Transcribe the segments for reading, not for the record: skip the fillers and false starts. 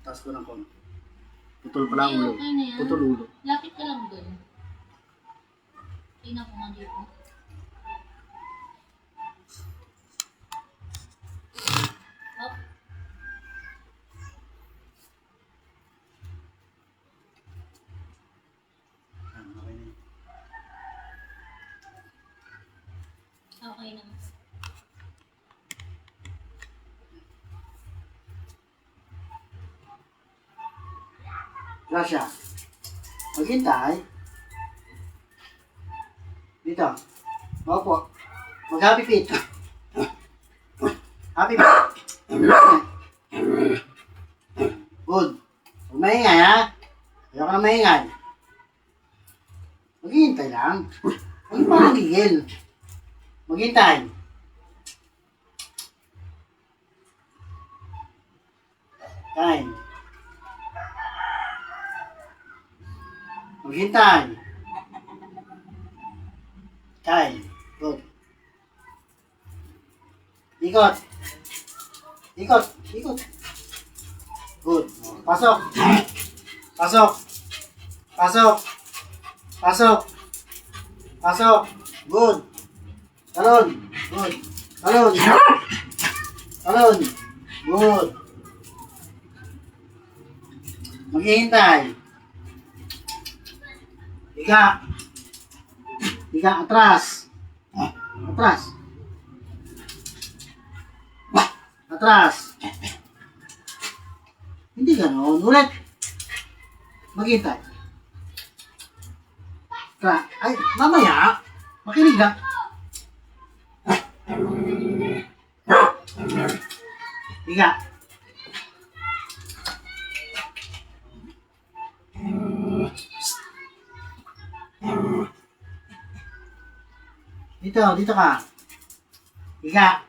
Taas ko ng konti. Putol pala ang ulo. Okay na yan. Putol ulo. Lapit ka lang doon. Tingnan ko nga dito. Hop. Okay na. Gracia. Maghintay. Dito. Maupo. Mag-happy feet. Happy feet. Good. Huwag maingay, ha? Ayaw ka na maingay. Maghihintay lang. Huwag pa nagigil. Maghintay. Kain. Maghintay. Kain. Good. Ikot. Ikot. Ikot. Good. Pasok. Pasok. Pasok. Pasok. Pasok. Good. Talon. Good. Talon. Talon. Good. Maghihintay. Higa. Higa. Atras. Atras. Atras. Hindi gano'n. Ulit. Maghihintay. Ay, mamaya. Makinig na. Higa. Dito ka. Higa.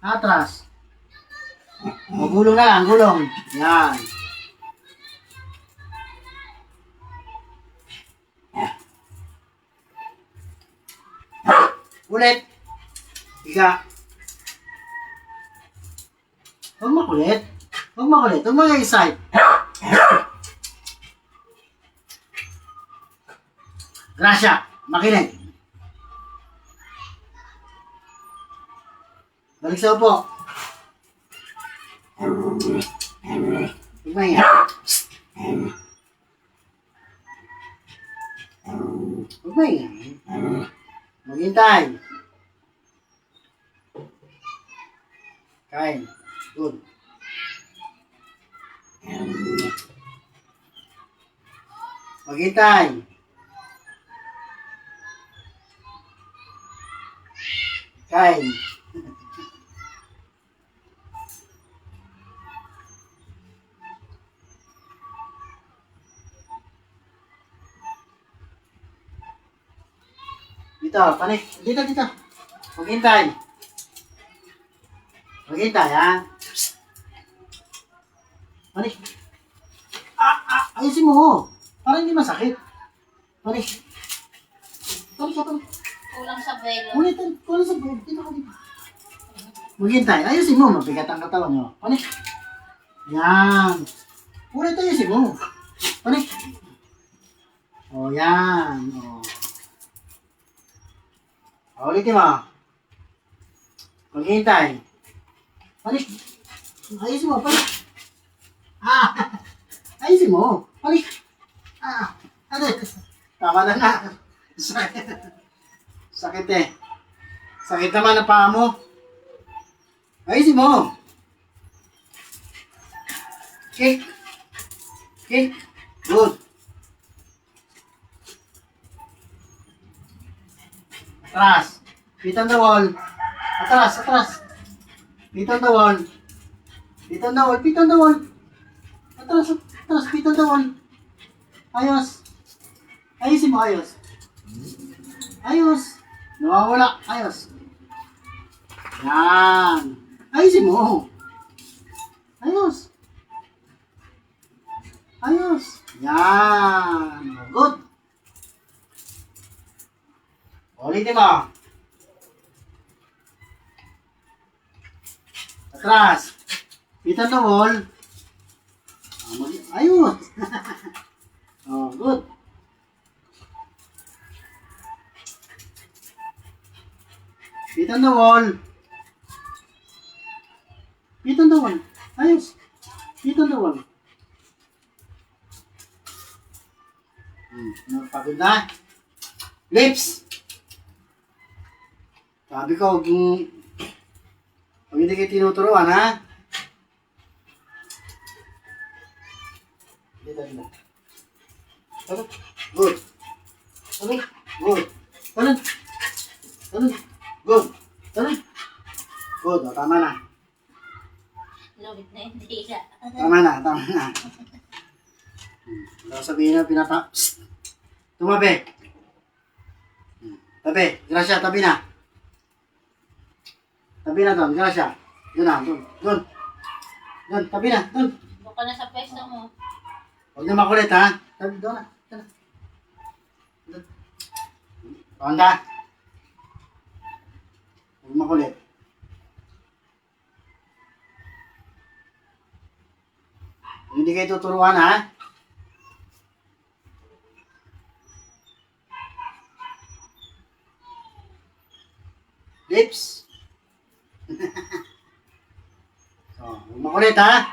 Atras. O, gulong na lang, gulong. Yan. Ulit. Higa. Huwag makulit. Huwag makulit. Huwag mag-excite. Gracia, makinig. Balik sa upo. Huwag maingay. Huwag maingay. Maghintay. Kain. Good. Maghintay. Kain. Dito, panik. Dito. Maghintay. Maghintay, ha? Panik. Ayusin mo. Para hindi masakit. Panik. Panik. Kulang sa velo. Kulit sa bed. Dito ka dito. Maghintay. Ayusin mo. Mabigat ang katawan nyo. Panik. Yan. Ulit ayusin mo. Panik. O, yan. O. Ulitin mo. Maghintay. Panik. Ayusin mo. Panik. Ayusin mo. Panik. Ano? Tama na nga. Sakit eh. Sakit naman ang paa mo. Ayusin mo. Kick. Kick. Good. Atras. Feet on the wall. Atras. Feet on the wall. Feet on the wall. Atras. Feet on the wall. Ayos. Ayusin mo, ayos. Ayos. Nawawala. Ayos. Yan. Ayusin mo. Ayos. Ayos. Yan. Good. Ulitin mo. Atras. Feet on the wall. Ayun. Oh, good. Feet on the wall. Feet on the wall. Ayos. Feet on the wall. Napagod na. Lips. Sabi ko, pag hindi kayo tinuturuan, ha? Dito. Ano? Good. Ano? Good. Ano? Ano? Good. Ano? Good. O, tama na. Lumit na yung dila. Tama na. Tama na. Ano sabihin na Psst! Tumabi. Tabi. Gracia, tabi na. Tabi na doon. Gracia. Doon na. Doon. Doon. Doon. Tabi na. Doon. Doon ka na sa pwesto mo. Huwag na makulit, ha? Tabi. Doon na. Doon na. Doon. Panda. Huwag makulit. Hindi kayo tuturuan, ha? Lips. So, huwag makulit, ha?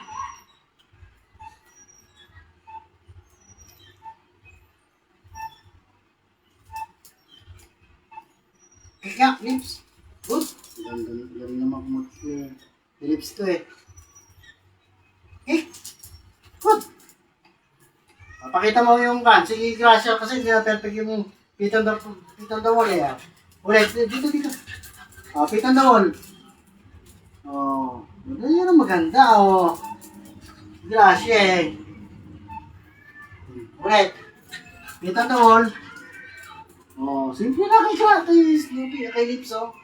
Kaya, lips. Good. Ganda naman lips to, eh. Okay. Good. Papakita mo yung kan. Sige, Gracia, kasi hindi na perfect yung feet on the wall, eh. Ulit, dito. Feet on the wall. Oh, yan ang maganda, oh. Gracia, eh. Ulit. Feet on the wall. Oh, simple na kay Snoopy, kay Lips, oh.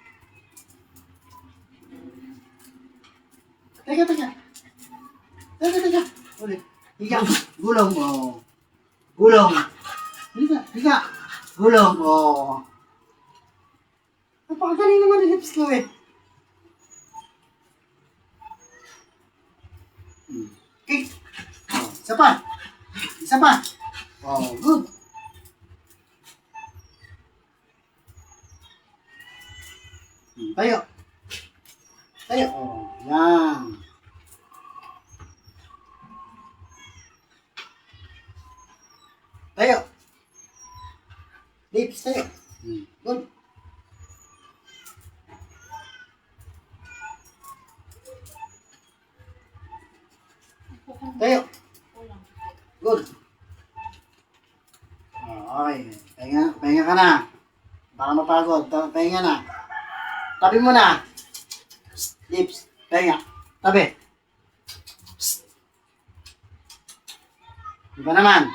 Teka. Ulit. Higa. Gulong, oh. Gulong. Higa. Gulong, oh. Napakagaling naman yung Lips ko, eh. Okay. Oh, isa pa. Oh, good. Tayo. Oh, yan. Tayo. Lips, tayo. Good. Tayo. Good. Okay. Pahinga ka na. Baka mapagod. Pahinga na. Tabi mo na. Psst, lips. Pahinga. Tabi. Psst. Iba naman.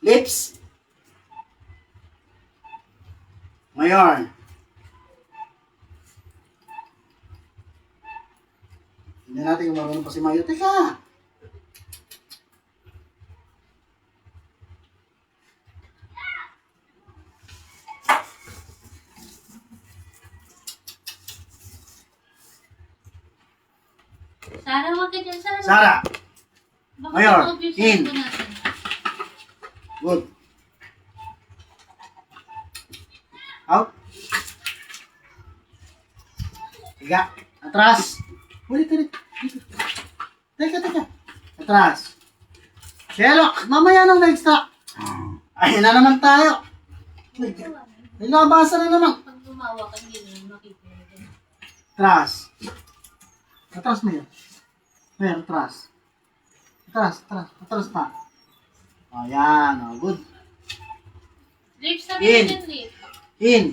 Lips. Ngayon. Hindi natin kung marunong pa si Mayo. Teka. Sara, huwag ka dyan, Sara. Sara. Baka Mayor, ma-obvious in. yung natin. Good. Out. Tiga. Atras. Ulit. Dito. Teka. Atras. Sherlock, mamaya nang na-extra. Ayun na naman tayo. May nabasa na naman. Pag gumawa ka, hindi mo makikita. Atras. Atras mo yun. Ayan, atras. Atras pa. Ayan, good. Lips na In. din, lips. In.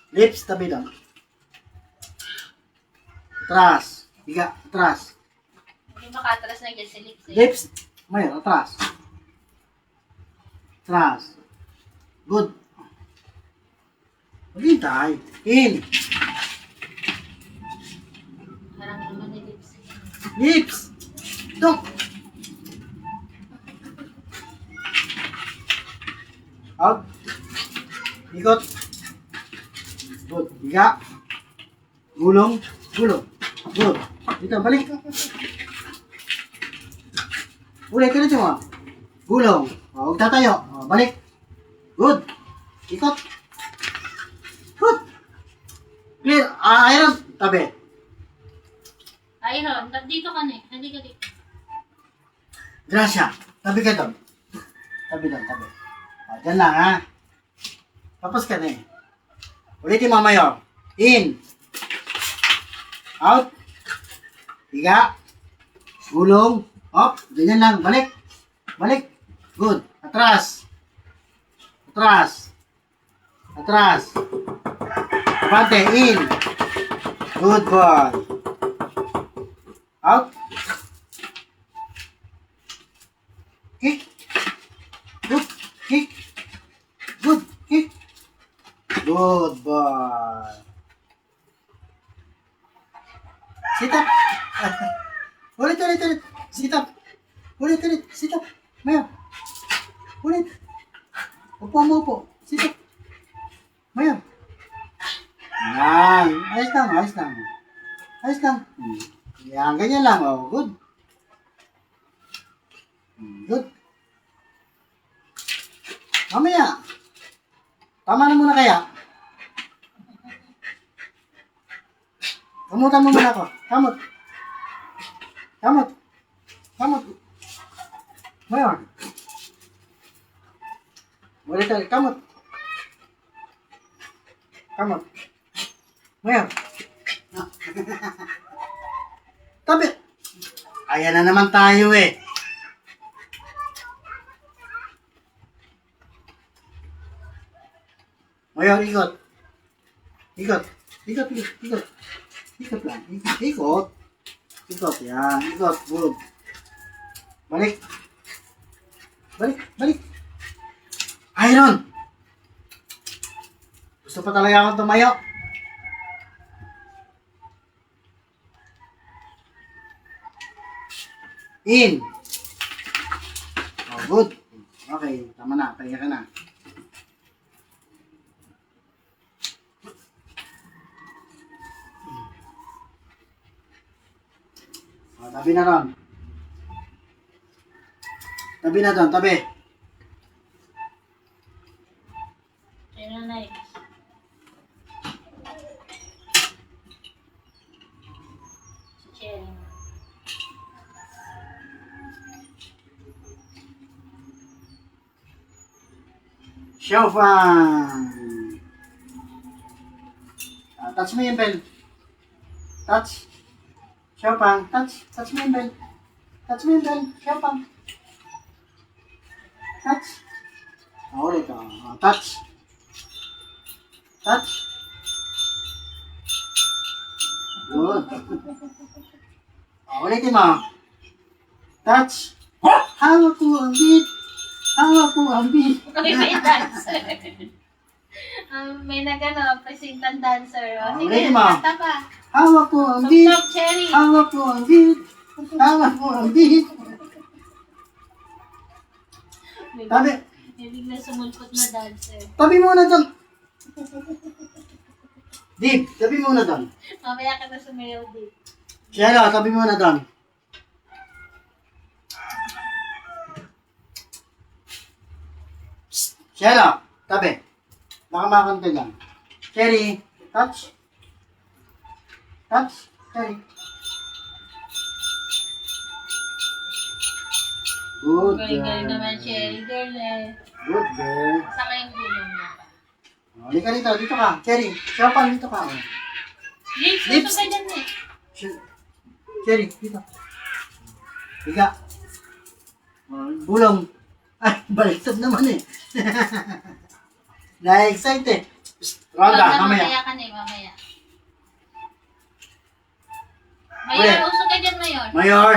Lips, tabi lang. Atras. Higa, atras. Hindi makatras na dyan si lips. Lips, mayor, atras. Atras. Good. Maghintay. In. Parang Lips! Ito! Out. Ikot. Good. Higa. Gulong. Gulong. Good. Dito, balik. Ulit mo. Gulong. O, huwag tatayo. O, balik. Good. Ikot. Good. Clear. Iron. Tabi. Iron, dito ka na eh. Halika dito. Gracia. Tabi ka doon. Tabi doon, tabi. O, dyan lang, ha? Tapos ka na eh. Ulitin mo, Mayor. In. Out. Higa. Gulong. Up. Ganyan lang. Balik. Balik. Good. Atras. Atras. Atras. Pante. In. Good boy. Out. Kick. Good. Kick. Good. Kick. Good boy. Sit up. Ulit. Sit up. Ulit. Sit up. Maya. Ulit. Upo mo upo. Sit up. Maya. Yan. Ayos lang. Yan. Ganyan lang. Oh, good. Good. Mamaya. Tama na muna kaya. Kamutan mo muna ako. Kamot. Mayor. Ulit. Kamot. Mayor. Tabi. Ayan na naman tayo eh. Mayor, ikot. Ikot lang. Ikot, yan. Ikot, good. Balik. Iron! Gusto pa talaga akong tumayo. In. Oh, good. Okay, tama na. Pahinga ka na. Oh, tabi na ron. Tabi. Sino next? Si Cherry. Xiaofang. Touch mo yung bell. Touch. Xiaofang, touch. Touch mo yung bell. Xiaofang. Touch. Ulit. Touch. Good. Ulitin mo. Touch. Hawak ko ang beat. May dancer. May presintan dancer. O, sige, Ulitin mo. kanta pa. Hawak ko ang beat. Stop, Cherry. Hawak ko ang beat. Tabi. May bigla sumulpot na dancer. Tabi muna doon. Dib, tabi muna doon. Mamaya ka na sumayaw dito. Shelo, tabi muna doon. Shelo, tabi. Nakamakanta lang. Cherry, touch. Cherry. Good Galing-galing girl. naman, Cherry girl eh. Good girl. Saka yung gulong niya. Halika dito ka. Cherry, Xiaofang, dito ka. Lips, Lips. ito ka dyan eh. Cherry, dito. Higa. Bulong. Ay, baliktad naman eh. Na-excite eh. Rhonda, mamaya. Mamaya ka na eh, mamaya. Mayor, usog ka dyan, Mayor. Mayor.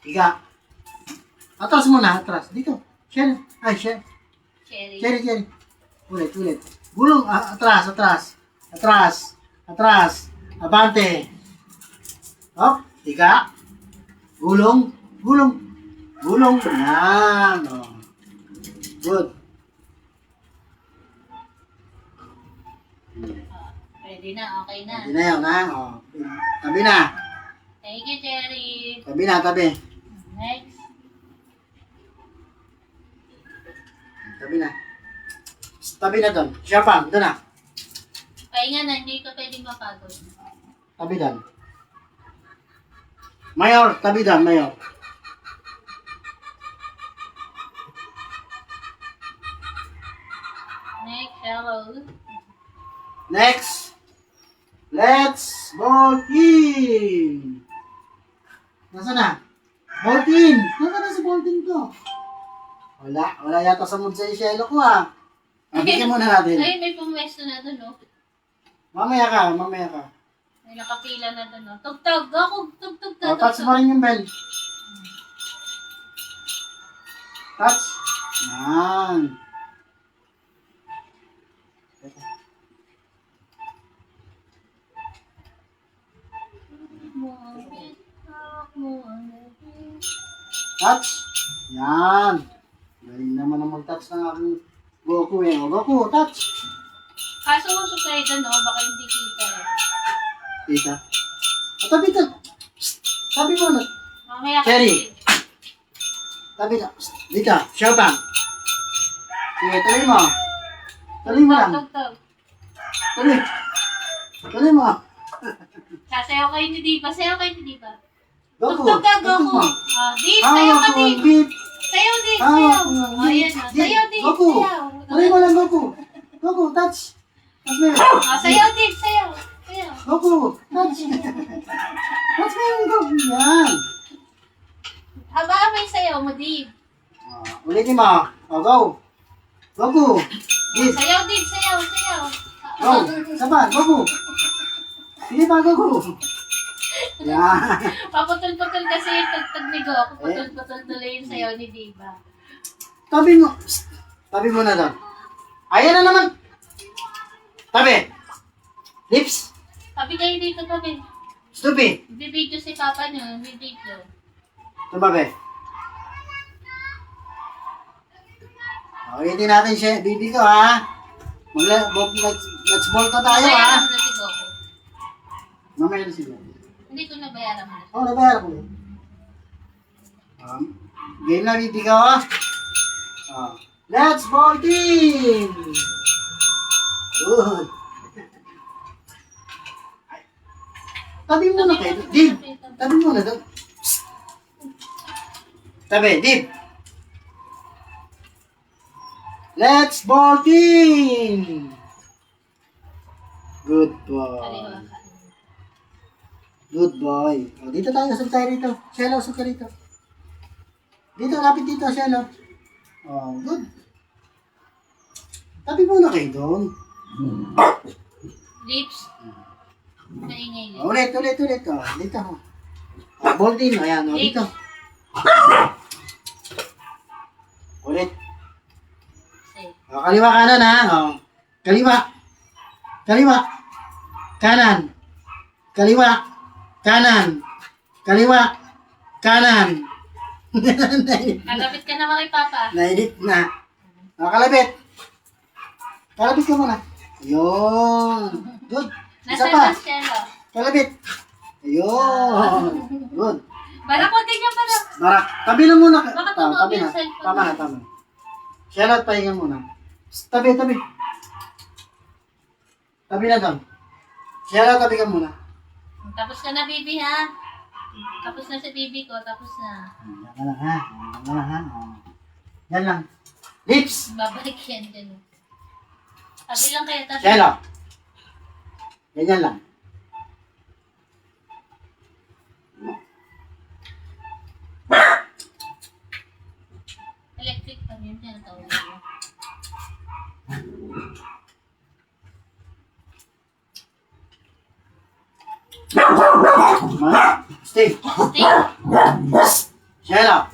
Higa. Atras muna, atras. Dito. Cherry. Ay, Cherry. Cherry. Ulit. Gulong, atras. Abante. Hop, tika. Gulong. Gulong. Gulong. Yan. Oh. Good. Pwede na, okay na. Hindi na yun, ha? Oh. Tabi na. Thank you, Cherry. Tabi na, tabi. Next. Tabi na. Tabi na doon. Siya pa, doon na. Pahinga na, hindi ka pwedeng mapagod. Tabi doon. Mayor, tabi doon, Mayor. Next, hello. Next. Let's ball in. Nasaan na? Ball in. Nasaan na si ball in ko? Wala yata sa mood sa isyelo ko ah. Bigyan muna natin. Ay, may pumwesto na doon, no? Mamaya ka. May nakapila na doon, no? Tugtog, ako, tugtog ka, Touch mo rin yung bell. Touch. Yan. Touch. Yan. Galing naman ang mag-touch ng aking Goku eh. O, Goku, touch. Kaso usok kayo doon, no? Baka hindi kita, eh. Tita. O, tabi ka. Psst. Tabi mo na. Mamaya ka. Cherry. Tabi ka. Psst. Dito. Showbang. Sige, tuloy mo. Tuloy mo lang. Tugtog. Tuloy. Tuloy mo. Sasayaw kayo ni Diva. Sayaw kayo ni Diva. Goku. Tugtog ka, Tugtog Goku. mo. Dip, sayaw ka, Hawak mo Dip. ang beat. Sayaw, Dip, Hawak sayaw. mo ang Oh, yan, beat. oh. Sayaw, Dip, Goku. sayaw. Tuloy mo lang, Goku. Goku, touch. Touch mo yun. Sayaw, Dip, sayaw. Sayaw. Goku, touch. Touch mo yung Goku. Yan. Haba may sayaw mo, Dip. Ulitin mo. O, go. Goku. Yes. Sayaw, Dip, sayaw, sayaw. Go. Saban, Goku. Sige pa, Goku. Yan. Paputol-putol kasi yung tugtog ni Goku. Putol-putol tuloy yung sayaw ni Diva. Tabi mo. Psst. Tabi mo na doon. Ayan na naman. Tabi. Lips. Tabi kayo dito, tabi. Stupid. Bibidyo si Papa niyo, bibidyo. Tumabi. Ulitin natin siya. Bibi ko ha. Let's ball ka tayo ha. Bayaran mo na si Goku. Mamaya na sila. Hindi ko nabayaran mo na. Oo, nabayar ko yun. Game na bibi ko ha. Let's ball team. Good. Tabi mo na kayo. Dib. Tabi mo na doon. Psst. Tabi, Dib. Let's ball team. Good boy. Kaliwa ka. Good boy. O, dito tayo. Usap tayo rito. Shelo, usap ka rito. Dito, lapit dito, Shelo. Oh, good. Tabi mo na kayo doon. Lips. Naingay lips. Ulit. Oh, dito. Ball team. Ayan, o, dito. Ulit. Say. O, kaliwa kanan ha. O, kaliwa. Kanan. Kaliwa. Kanan. Kagapit ka naman kay Papa. Nainip na. O, kalabit. Kalabit ka muna. Ayun. Good. Isa Nasaan pa. na Shelo? Kalabit. Ayun. Good. Barakotin niya para. Barak. Tabi na muna. Baka Tabi tumuog na. yung cellphone. Tama. Share at pahinga muna. Tabi. Tabi na doon. Share at tabi ka muna. Tapos ka na, Bibi, ha? Tapos na si Bibi ko. Tapos na. Yan ka lang ha. Yan lang. Lips. Babalik yan dyan. Tabi lang kayo. Tabi. Share. Ganyan lang. Electric pa yun. Yan ang tawag ko. Stay. Stick. Share.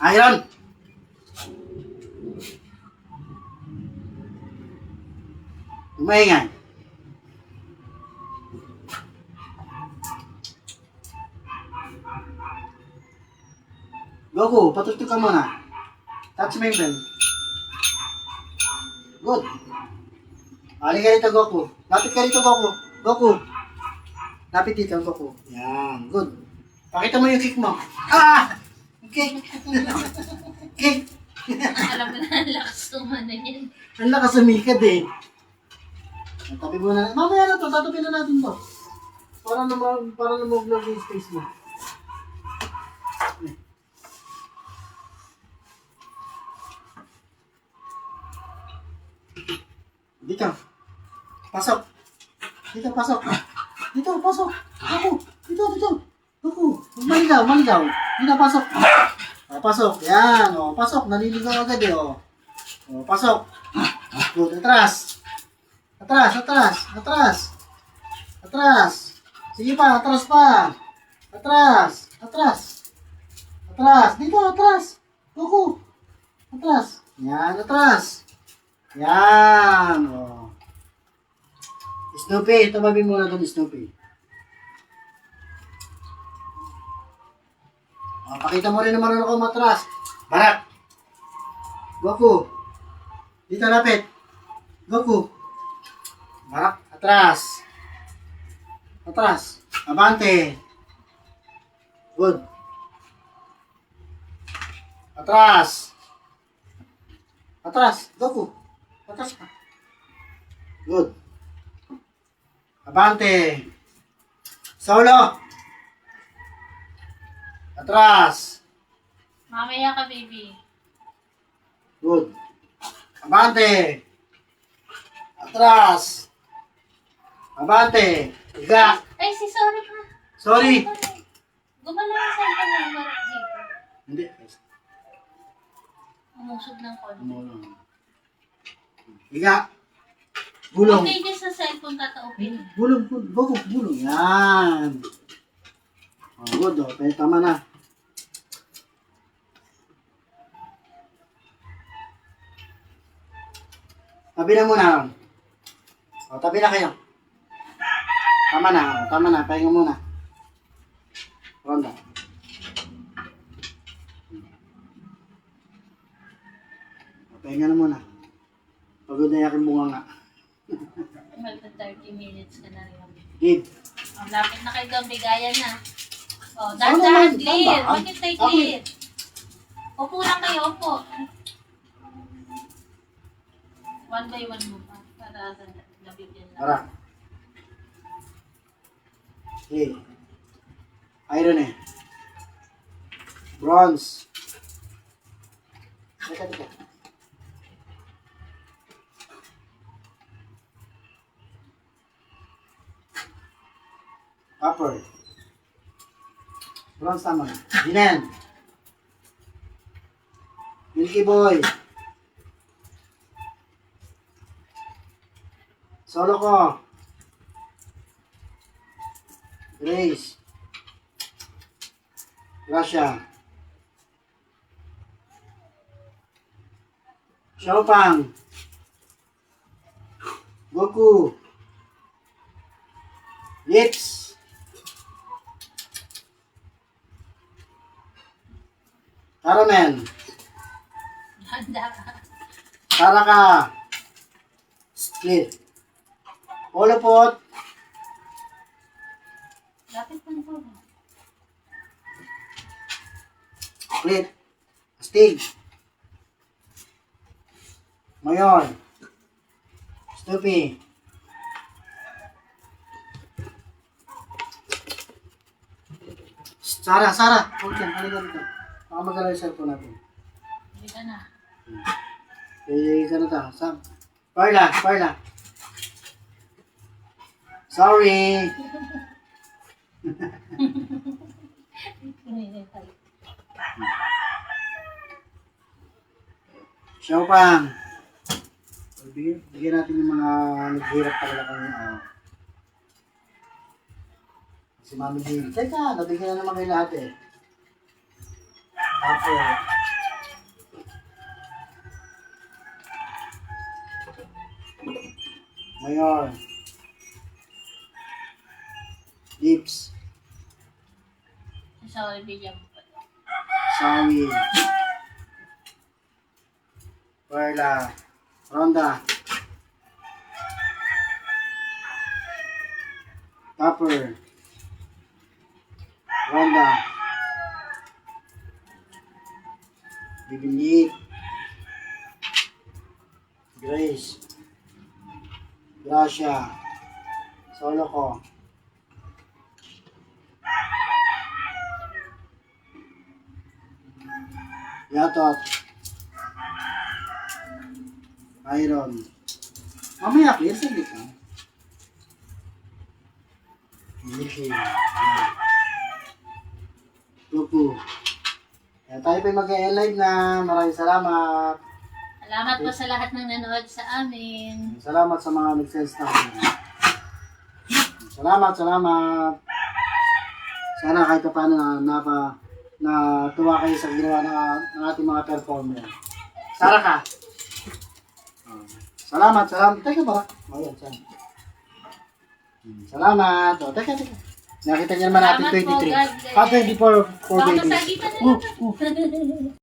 Iron. Tumahingan. Goku, patugtog ka muna. Touch mo yung bell. Good. Halika rito, Goku. Lapit ka rito, Goku. Goku. Lapit dito, Goku. Yan, good. Pakita mo yung kick mo. Ah! Kick. Kick. Alam mo na, ang lakas tumana yan. Ang lakas sumikad eh. Tabi mo na. Mamaya na to, tatabi na natin to. Para lumog-log yung space mo. Dito. Pasok. Dito, pasok. Dito, pasok. Goku. Dito. Goku. Maligaw. Dito, pasok. Pasok. Yan. Pasok. Naliligaw agad eh. Pasok. Good. Atras. Atras. Sige pa. Atras pa. Atras. Dito, atras. Goku. Atras. Yan, atras. Yan. Snoopy, tumabi muna doon, Snoopy. Pakita mo rin na marunong ako matras. Barak. Goku. Dito lapit. Goku. Barak. Atras. Abante. Good. Atras. Goku. Atras ka. Good. Abante. Solo. Atras. Mamaya ka, baby. Good. Abante. Atras. Abante. Higa. Ay, sorry pa. Sorry. Gumalaw yung cellphone mo, marap dito. Hindi. Umusog ng konti. Higa. Gulong. Okay, din sa cellphone tataupin. Gulong. Yan. Good. Okay, tama na. Tabi na muna. Tabi na kayo. Tama na. Pahinga muna. Ronda. Pahinga na muna. Pagod na yakin bunga nga. Magta 30 minutes ka na rin. Give. Lapit na kayo doon, bigayan na. Ano Dahan, naman? clear. Dahan ba? Bakit tayo clear? Upo lang kayo, upo. One by one mo pa. Para nabigyan lang. Tara. Okay. Iron eh. Bronze. Teka. Copper. Bronze tama na. Ginen. Milky Boy. Solo ko. Grace. Russia. Xiaopang. Goku. Lips. Caramel. Handa ka. Taraka. Split. Olopot. Lapit lang po. Split. Stig. Mayor. Snoopy. Sarah. Okay, halika dito. Baka magalaw yung cellphone natin. Hindi ka na. Ka na ta. Parla. Sorry. Xiaopang. Bigyan natin yung mga naghirap talaga kami. Si Mami Jane. Teka, nabigyan na naman kayo lahat eh. Tapos. Mayor. Lips. Sorry, bigyan mo pa. Sawi. Perla. Ronda. Topper. Ronda. Bibilit. Grace. Gracia. Solo ko. Yatot. Iron. Mamaya, clear sa ka. Nikki. Tupu. Kaya tayo pa mag-e-live na. Maraming salamat. Salamat po sa lahat ng nanood sa amin. Salamat sa mga nag-sense namin. Salamat. Sana kahit paano na tuwa kayo sa ginawa ng ating mga performer. Sara ka. Salamat. Teka ba? O yan, salamat. O, teka. Nakita niyo naman natin Salamat po, 23. God. 24 for Baka babies. masagitan na lang.